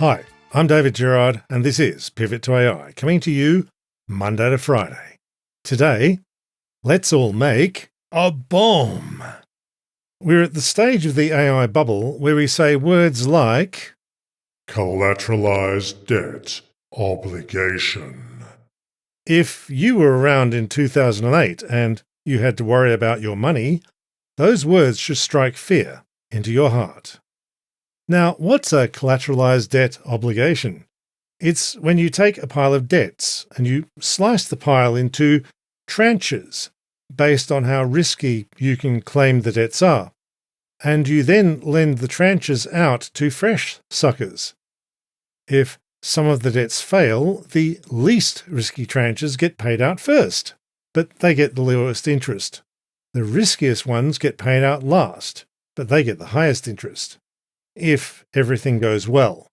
Hi, I'm dgerard, and this is Pivot to AI, coming to you Monday to Friday. Today, let's all make a bomb. We're at the stage of the AI bubble where we say words like collateralized debt obligation. If you were around in 2008 and you had to worry about your money, those words should strike fear into your heart. Now, what's a collateralized debt obligation? It's when you take a pile of debts and you slice the pile into tranches based on how risky you can claim the debts are, and you then lend the tranches out to fresh suckers. If some of the debts fail, the least risky tranches get paid out first, but they get the lowest interest. The riskiest ones get paid out last, but they get the highest interest, if everything goes well.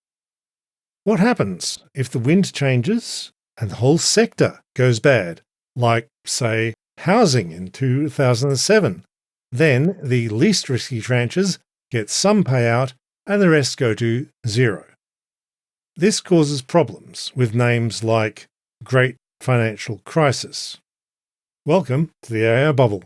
What happens if the wind changes and the whole sector goes bad, like, say, housing in 2007? Then the least risky tranches get some payout and the rest go to zero. This causes problems with names like Great Financial Crisis. Welcome to the AI bubble.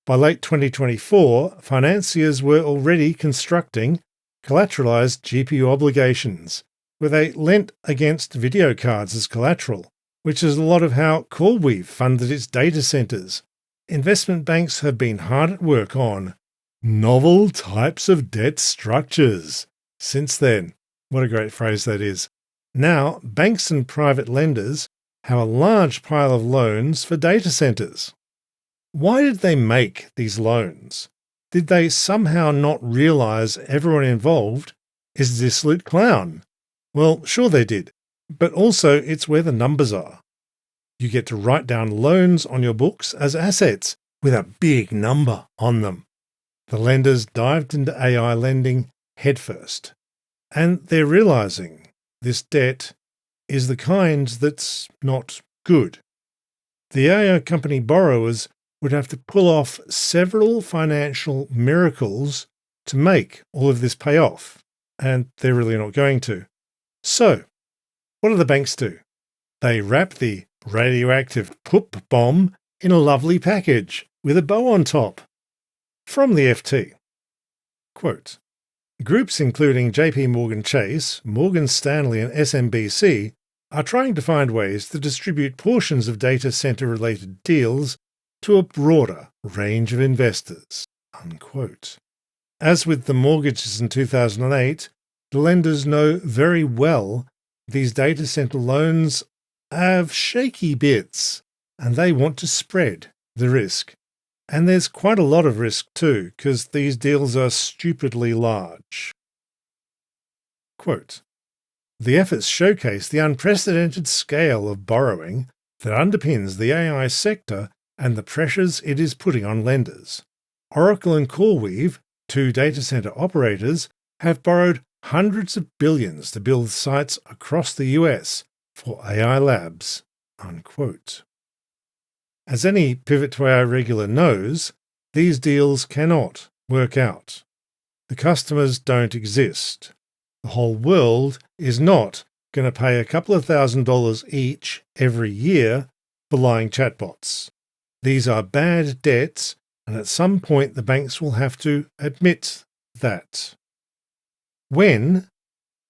By late 2024, financiers were already constructing collateralized GPU obligations, where they lent against video cards as collateral, which is a lot of how CoreWeave funded its data centers. Investment banks have been hard at work on novel types of debt structures since then. What a great phrase that is. Now, banks and private lenders have a large pile of loans for data centers. Why did they make these loans? Did they somehow not realize everyone involved is a dissolute clown? Well, sure they did, but also it's where the numbers are. You get to write down loans on your books as assets with a big number on them. The lenders dived into AI lending headfirst, and they're realizing this debt is the kind that's not good. The AI company borrowers would have to pull off several financial miracles to make all of this pay off, and they're really not going to. So, what do the banks do? They wrap the radioactive poop bomb in a lovely package with a bow on top. From the FT. Quote, groups including JP Morgan Chase, Morgan Stanley and SMBC are trying to find ways to distribute portions of data center-related deals to a broader range of investors. Unquote. As with the mortgages in 2008, the lenders know very well these data center loans have shaky bits, and they want to spread the risk. And there's quite a lot of risk too, because these deals are stupidly large. Quote, the efforts showcase the unprecedented scale of borrowing that underpins the AI sector and the pressures it is putting on lenders. Oracle and CoreWeave, two data center operators, have borrowed hundreds of billions to build sites across the US for AI labs. Unquote. As any Pivot to AI regular knows, these deals cannot work out. The customers don't exist. The whole world is not going to pay a couple of $1,000s each every year for lying chatbots. These are bad debts, and at some point the banks will have to admit that. When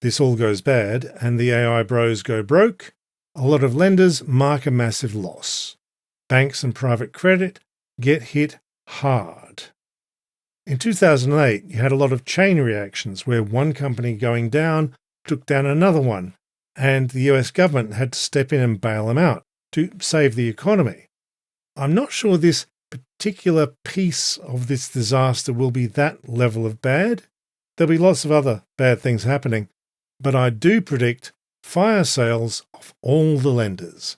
this all goes bad and the AI bros go broke, a lot of lenders mark a massive loss. Banks and private credit get hit hard. In 2008, you had a lot of chain reactions where one company going down took down another one, and the US government had to step in and bail them out to save the economy. I'm not sure this particular piece of this disaster will be that level of bad. There'll be lots of other bad things happening, but I do predict fire sales of all the lenders.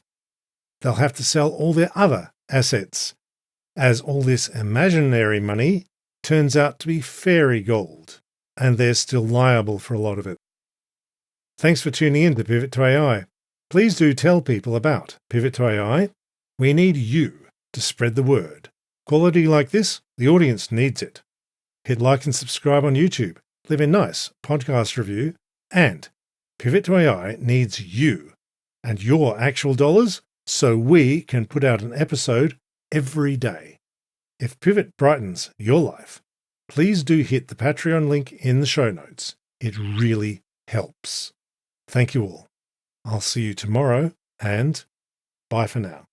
They'll have to sell all their other assets, as all this imaginary money turns out to be fairy gold, and they're still liable for a lot of it. Thanks for tuning in to Pivot to AI. Please do tell people about Pivot to AI. We need you to spread the word. Quality like this, the audience needs it. Hit like and subscribe on YouTube, leave a nice podcast review, and Pivot to AI needs you and your actual dollars so we can put out an episode every day. If Pivot brightens your life, please do hit the Patreon link in the show notes. It really helps. Thank you all. I'll see you tomorrow, and bye for now.